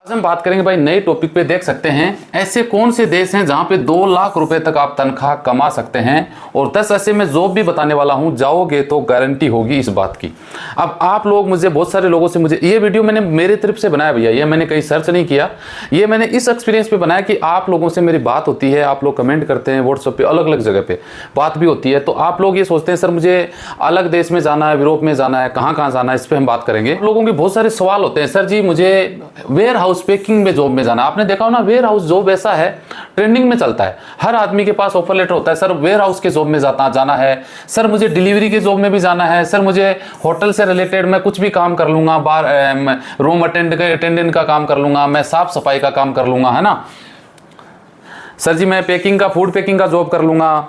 आज हम बात करेंगे भाई नए टॉपिक पे। देख सकते हैं ऐसे कौन से देश हैं जहां पे 2 लाख रुपए तक आप तनख्वाह कमा सकते हैं, और 10 ऐसे में जॉब भी बताने वाला हूं, जाओगे तो गारंटी होगी इस बात की। अब आप लोग मुझे बहुत सारे लोगों से, मुझे ये वीडियो मैंने मेरी तरफ से बनाया भैया, ये मैंने कहीं सर्च नहीं किया, ये मैंने इस एक्सपीरियंस पे बनाया कि आप लोगों से मेरी बात होती है, आप लोग कमेंट करते हैं व्हाट्सएप पे, अलग अलग जगह पे बात भी होती है, तो आप लोग ये सोचते हैं सर मुझे अलग देश में जाना है, यूरोप में जाना है, कहाँ कहाँ जाना है, इस पर हम बात करेंगे। लोगों के बहुत सारे सवाल होते हैं, सर जी मुझे वेयर हाउस पैकिंग में जॉब में जाना। आपने देखा हो ना, वेयर हाउस जॉब ऐसा है ट्रेंडिंग में चलता है, हर आदमी के पास ऑफर लेटर होता है, सर वेयर हाउस के जॉब में जाना है, सर मुझे डिलीवरी के जॉब में भी जाना है, सर मुझे होटल से रिलेटेड मैं कुछ भी काम कर लूंगा, बार रूम अटेंडेंट का काम कर लूंगा, मैं साफ सफाई का काम कर लूंगा, है ना सर जी मैं पैकिंग का, फूड पैकिंग का जॉब कर लूंगा,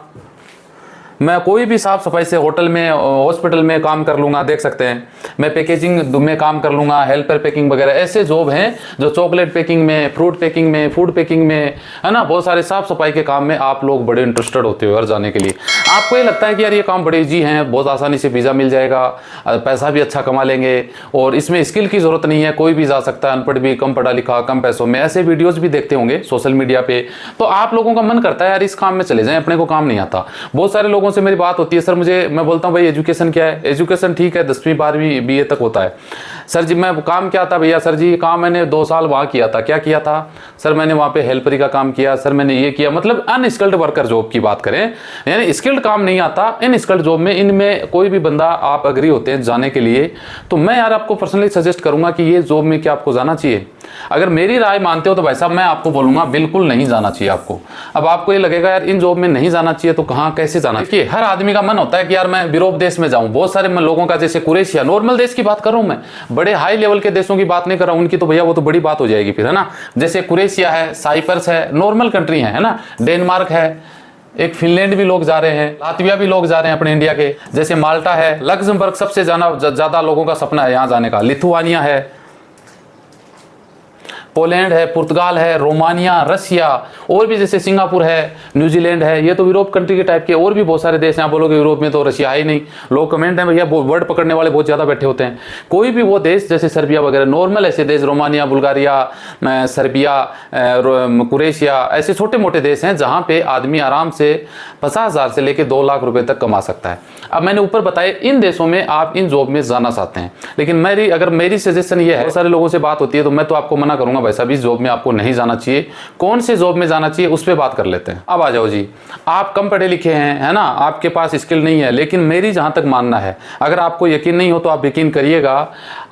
मैं कोई भी साफ सफाई से होटल में हॉस्पिटल में काम कर लूंगा। देख सकते हैं मैं पैकेजिंग में काम कर लूंगा, हेल्पर पैकिंग वगैरह ऐसे जॉब हैं जो चॉकलेट पैकिंग में, फ्रूट पैकिंग में, फूड पैकिंग में, है ना, बहुत सारे साफ सफाई के काम में आप लोग बड़े इंटरेस्टेड होते हो यार जाने के लिए। आपको ये लगता है कि यार ये काम बड़े ईजी हैं, बहुत आसानी से वीज़ा मिल जाएगा, पैसा भी अच्छा कमा लेंगे और इसमें स्किल की ज़रूरत नहीं है, कोई भी जा सकता है, अनपढ़ भी, कम पढ़ा लिखा, कम पैसों में, ऐसे वीडियोज़ भी देखते होंगे सोशल मीडिया पे। तो आप लोगों का मन करता है यार इस काम में चले जाएं, अपने को काम नहीं आता। बहुत सारे लोगों से मेरी बात होती है, सर मुझे, मैं बोलता हूँ भाई एजुकेशन क्या है, एजुकेशन ठीक है 10वीं 12वीं BA तक होता है। सर जी मैं काम क्या था भैया, सर जी काम मैंने 2 साल वहाँ किया था। क्या किया था सर? मैंने वहाँ पे हेल्परी का काम किया, सर मैंने ये किया। मतलब अनस्किल्ड वर्कर जॉब की बात करें, यानी स्किल्ड काम नहीं आता, इनस्किल्ड जॉब में, इनमें कोई भी बंदा आप अग्री होते हैं जाने के लिए, तो मैं यार आपको पर्सनली सजेस्ट करूंगा कि ये जॉब में क्या आपको जाना चाहिए। अगर मेरी राय मानते हो तो भाई साहब मैं आपको बोलूंगा बिल्कुल नहीं जाना चाहिए आपको। अब आपको ये लगेगा यार इन जॉब में नहीं जाना चाहिए, तो कहाँ कैसे जाना चाहिए? हर आदमी का मन होता है कि यार मैं यूरोप देश में जाऊं। बहुत सारे लोगों का, जैसे कुरेशिया, नॉर्मल देश की बात कर रहा हूं मैं, बड़े हाई लेवल के देशों की बात नहीं कर रहा हूं, उनकी तो भैया वो तो बड़ी बात हो जाएगी फिर, है ना। जैसे कुरेशिया है, साइप्रस है, नॉर्मल कंट्री है ना, डेनमार्क है, एक फिनलैंड भी लोग जा रहे हैं, लातविया भी लोग जा रहे हैं अपने इंडिया के, जैसे माल्टा है, लक्समबर्ग सबसे ज्यादा लोगों का सपना है यहाँ जाने का, लिथुआनिया है, पोलैंड है, पुर्तगाल है, रोमानिया, रशिया, और भी जैसे सिंगापुर है, न्यूजीलैंड है, ये तो यूरोप कंट्री के टाइप के, और भी बहुत सारे देश हैं। आप बोलोगे यूरोप में तो रशिया है ही नहीं, लोग कमेंट हैं भैया वर्ड पकड़ने वाले बहुत ज़्यादा बैठे होते हैं। कोई भी वो देश जैसे सर्बिया वगैरह, नॉर्मल ऐसे देश, रोमानिया, बुल्गारिया, सर्बिया, कुरेशिया, ऐसे छोटे मोटे देश हैं जहाँ पे आदमी आराम से 50,000 से लेकर 2 लाख रुपए तक कमा सकता है। अब मैंने ऊपर बताया इन देशों में आप इन जॉब में जाना चाहते हैं, लेकिन मेरी सजेशन ये है, बहुत सारे लोगों से बात होती है तो मैं तो आपको मना करूंगा भाई साहब इस जॉब में आपको नहीं जाना चाहिए। कौन से जॉब में जाना चाहिए उस पर बात कर लेते हैं। अब आ जाओ जी, आप कम पढ़े लिखे हैं, है ना, आपके पास स्किल नहीं है, लेकिन मेरी जहां तक मानना है, अगर आपको यकीन नहीं हो तो आप यकीन करिएगा,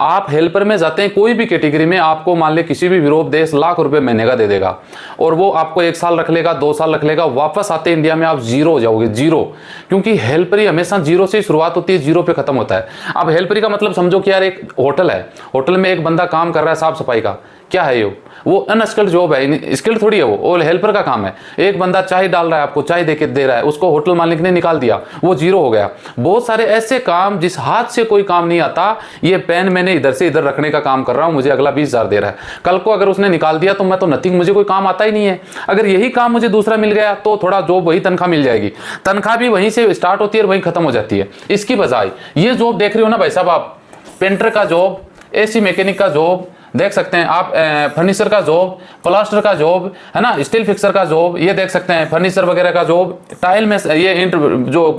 आप हेल्पर में जाते हैं कोई भी कैटेगरी में, आपको मान ले किसी भी यूरोप देश लाख रुपए महीने का दे देगा, और वो आपको 1 साल रख लेगा, 2 साल रख लेगा, वापस आते इंडिया में आप जीरो हो जाओगे, जीरो। क्योंकि हेल्परी हमेशा जीरो से शुरुआत होती है, जीरो पे खत्म होता है। अब हेल्परी का मतलब समझो कि यार एक होटल है, होटल में एक बंदा काम कर रहा है साफ सफाई का, क्या है ये? वो अनस्किल्ड जॉब है, स्किल्ड थोड़ी है वो हेल्पर का काम है। एक बंदा चाय डाल रहा है, आपको चाय दे रहा है, उसको होटल मालिक ने निकाल दिया, वो जीरो हो गया। बहुत सारे ऐसे काम जिस हाथ से कोई काम नहीं आता, ये पेन मैंने इधर से इधर रखने का काम कर रहा हूं, मुझे अगला 20,000 दे रहा है, कल को अगर उसने निकाल दिया तो मैं तो नथिंग, मुझे कोई काम आता ही नहीं है। अगर यही काम मुझे दूसरा मिल गया तो थोड़ा जॉब वही तनख्वाह मिल जाएगी, तनख्वाह भी वहीं से स्टार्ट होती है और वहीं खत्म हो जाती है। इसकी बजाय ये जॉब देख रहे हो ना भाई साहब आप, पेंटर का जॉब, AC मैकेनिक का जॉब देख सकते हैं आप, फर्नीचर का जॉब, प्लास्टर का जॉब, है ना, स्टील फिक्सर का जॉब, ये देख सकते हैं, फर्नीचर वगैरह का जॉब, टाइल में ये जो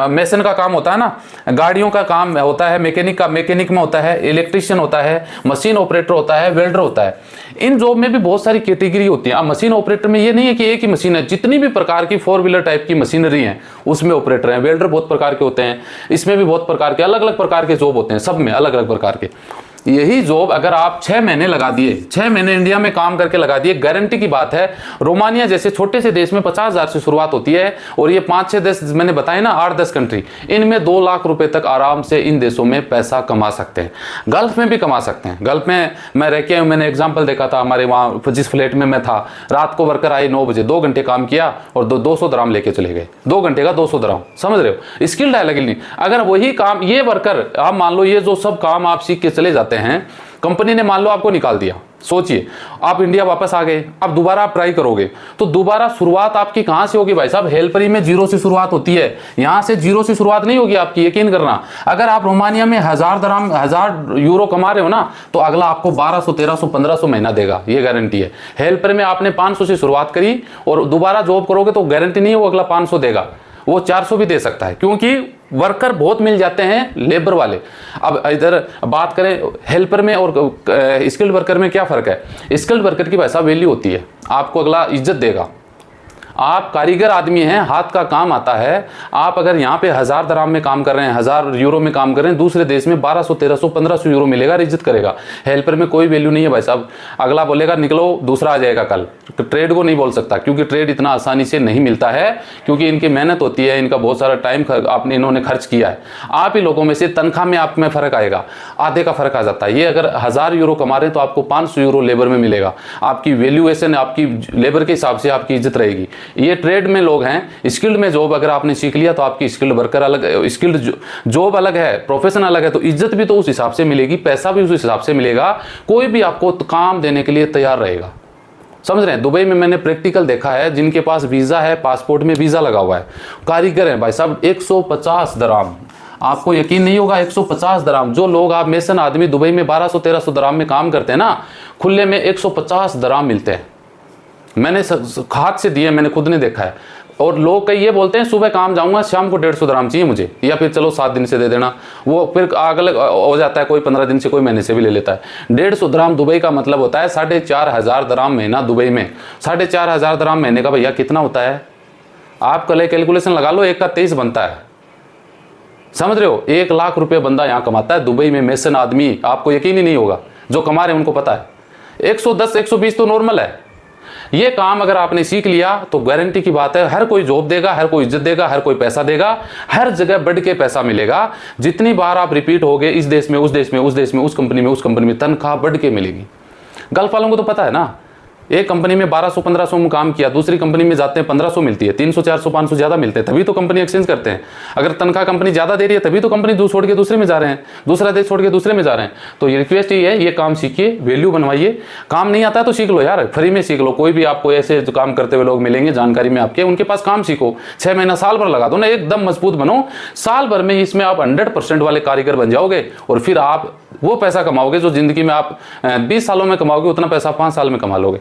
मेसन का काम होता है ना, गाड़ियों का काम होता है, मैकेनिक में होता है, इलेक्ट्रिशियन होता है, मशीन ऑपरेटर होता है, वेल्डर होता है। इन जॉब में भी बहुत सारी कैटेगरी होती है। अब मशीन ऑपरेटर में ये नहीं है कि एक ही मशीन है, जितनी भी प्रकार की 4 व्हीलर टाइप की मशीनरी है उसमें ऑपरेटर हैं। वेल्डर बहुत प्रकार के होते हैं, इसमें भी बहुत प्रकार के अलग अलग प्रकार के जॉब होते हैं, सब में अलग अलग प्रकार के। यही जॉब अगर आप 6 महीने लगा दिए, 6 महीने इंडिया में काम करके लगा दिए, गारंटी की बात है, रोमानिया जैसे छोटे से देश में 50,000 से शुरुआत होती है, और ये 5-6 देश मैंने बताए ना, 8-10 कंट्री, इनमें 2 लाख रुपए तक आराम से इन देशों में पैसा कमा सकते हैं। गल्फ में भी कमा सकते हैं। गल्फ में मैं रह के मैंने एग्जाम्पल देखा था, हमारे वहाँ जिस फ्लैट में मैं था, रात को वर्कर आए 9 बजे, 2 घंटे काम किया और 200 दराम लेके चले गए, 2 घंटे का 200 दराम, समझ रहे हो? स्किल्ड है लेकिन नहीं। अगर वही काम ये वर्कर, आप मान लो ये जो सब काम आप सीख के चले जाते हैं, कंपनी ने मान लो आपको निकाल दिया, सोचिए, आप इंडिया वापस आ गए, अब दोबारा आप ट्राई करोगे तो दोबारा शुरुआत आपकी कहां से होगी भाई साहब? हेल्परी में जीरो से शुरुआत होती है, यहां से जीरो से शुरुआत नहीं होगी आपकी, यकीन करना। अगर आप रोमानिया में 1000 यूरो कमा रहे हो ना, तो अगला आपको 1200, 1300, 1500 महीना देगा, ये गारंटी है। हेल्पर में आपने 500 से शुरुआत करी और दोबारा जॉब करोगे तो गारंटी नहीं है वो अगला 500 देगा, वो 400 भी दे सकता है, क्योंकि वर्कर बहुत मिल जाते हैं लेबर वाले। अब इधर बात करें हेल्पर में और स्किल्ड वर्कर में क्या फ़र्क है? स्किल्ड वर्कर की पैसा वैल्यू होती है, आपको अगला इज्जत देगा। आप कारीगर आदमी हैं, हाथ का काम आता है। आप अगर यहाँ पे 1000 दराम में काम कर रहे हैं, 1000 यूरो में काम कर रहे हैं, दूसरे देश में 1200, 1300, 1500 यूरो मिलेगा, इज्जत करेगा। हेल्पर में कोई वैल्यू नहीं है भाई साहब। अगला बोलेगा निकलो, दूसरा आ जाएगा कल। तो ट्रेड को नहीं बोल सकता, क्योंकि ट्रेड इतना आसानी से नहीं मिलता है, क्योंकि इनकी मेहनत होती है, इनका बहुत सारा टाइम आपने इन्होंने खर्च किया है। आप ही लोगों में से तनख्वाह में आप में फ़र्क आएगा, आधे का फ़र्क आ जाता है। ये अगर 1000 यूरो कमा रहे हैं तो आपको 500 यूरो लेबर में मिलेगा। आपकी वैल्यूएशन, आपकी लेबर के हिसाब से आपकी इज्जत रहेगी। ये ट्रेड में लोग हैं। स्किल्ड में जॉब अगर आपने सीख लिया तो आपकी स्किल्ड वर्कर अलग, स्किल्ड जॉब अलग है, प्रोफेशन अलग है, तो इज्जत भी तो उस हिसाब से मिलेगी, पैसा भी उस हिसाब से मिलेगा। कोई भी आपको काम देने के लिए तैयार रहेगा, समझ रहे हैं। दुबई में मैंने प्रैक्टिकल देखा है, जिनके पास वीज़ा है, पासपोर्ट में वीज़ा लगा हुआ है, कारीगर हैं भाई साहब, 150 दराम। आपको यकीन नहीं होगा, 150 दराम। जो लोग आप मेसन आदमी दुबई में 1200, 1300 दराम में काम करते हैं ना, खुले में 150 दराम मिलते हैं। मैंने हाथ से दिए, मैंने खुद ने देखा है। और लोग कई ये बोलते हैं सुबह काम जाऊंगा, शाम को 150 दराम चाहिए मुझे, या फिर चलो 7 दिन से दे देना। वो फिर अगले हो जाता है, कोई 15 दिन से, कोई महीने से भी ले लेता है। 150 दराम दुबई का मतलब होता है 4500 दराम महीना। दुबई में 4500 दराम महीने का भैया कितना होता है? आप कल कैलकुलेशन लगा लो, 1 का 23 बनता है, समझ रहे हो। 1 लाख रुपये बंदा यहाँ कमाता है दुबई में, मेसन आदमी। आपको यकीन ही नहीं होगा, जो कमा रहे हैं उनको पता है। 110, 120 तो नॉर्मल है। ये काम अगर आपने सीख लिया तो गारंटी की बात है, हर कोई जॉब देगा, हर कोई इज्जत देगा, हर कोई पैसा देगा, हर जगह बढ़ के पैसा मिलेगा। जितनी बार आप रिपीट होगे, इस देश में, उस देश में, उस देश में, उस कंपनी में, उस कंपनी में, तनख्वाह बढ़ के मिलेगी। गल्फ वालों को तो पता है ना, एक कंपनी में 1200, 1500 में काम किया, दूसरी कंपनी में जाते हैं 1500 मिलती है, 300, 400, 500 ज़्यादा मिलते हैं, तभी तो कंपनी एक्सचेंज करते हैं। अगर तनख्वाह कंपनी ज़्यादा दे रही है तभी तो कंपनी छोड़ के दूसरे में जा रहे हैं, दूसरा देश छोड़ के दूसरे में जा रहे हैं। तो ये रिक्वेस्ट ये है, ये काम सीखिए, वैल्यू बनवाइए। काम नहीं आता है तो सीख लो यार, फ्री में सीख लो। कोई भी आपको ऐसे जो काम करते हुए लोग मिलेंगे जानकारी में आपके, उनके पास काम सीखो। 6 महीना, साल भर लगा दो ना, एकदम मजबूत बनो। साल भर में इसमें आप 100% वाले कारीगर बन जाओगे, और फिर आप वो पैसा कमाओगे जो जिंदगी में आप 20 सालों में कमाओगे, उतना पैसा 5 साल में कमा लोगे।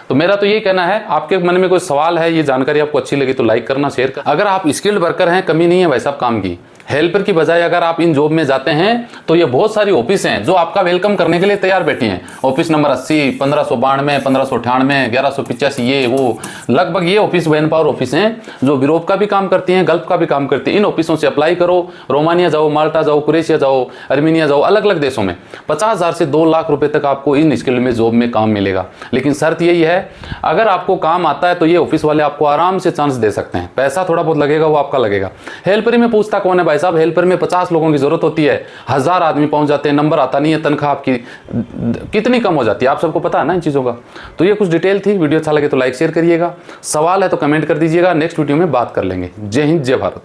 तो मेरा तो यही कहना है। आपके मन में कोई सवाल है, ये जानकारी आपको अच्छी लगी तो लाइक करना, शेयर करना। अगर आप स्किल्ड वर्कर हैं, कमी नहीं है भाई साहब काम की। हेल्पर की बजाय अगर आप इन जॉब में जाते हैं तो ये बहुत सारी ऑफिस हैं जो आपका वेलकम करने के लिए तैयार बैठी हैं। ऑफिस नंबर 80, 1592, 1598, 1185, ये वो लगभग ये ऑफिस मैन पावर ऑफिस हैं जो यूरोप का भी काम करती हैं, गल्फ का भी काम करती हैं। इन ऑफिसों से अप्लाई करो। रोमानिया जाओ, माल्टा जाओ, क्रोएशिया जाओ, अर्मीनिया जाओ, अलग अलग देशों में 50,000 से 2 लाख रुपए तक आपको इन स्किल में जॉब में काम मिलेगा। लेकिन शर्त यही है, अगर आपको काम आता है तो ये ऑफिस वाले आपको आराम से चांस दे सकते हैं। पैसा थोड़ा बहुत लगेगा, वो आपका लगेगा। हेल्परी में पूछता कौन है भाई साहब? हेल्पर में 50 लोगों की जरूरत होती है, 1000 आदमी पहुंच जाते हैं, नंबर आता नहीं है, तनख्वाह आपकी कितनी कम हो जाती है, आप सबको पता है ना इन चीजों का। तो ये कुछ डिटेल थी। वीडियो अच्छा लगे तो लाइक शेयर करिएगा, सवाल है तो कमेंट कर दीजिएगा, नेक्स्ट वीडियो में बात कर लेंगे। जय हिंद, जय भारत।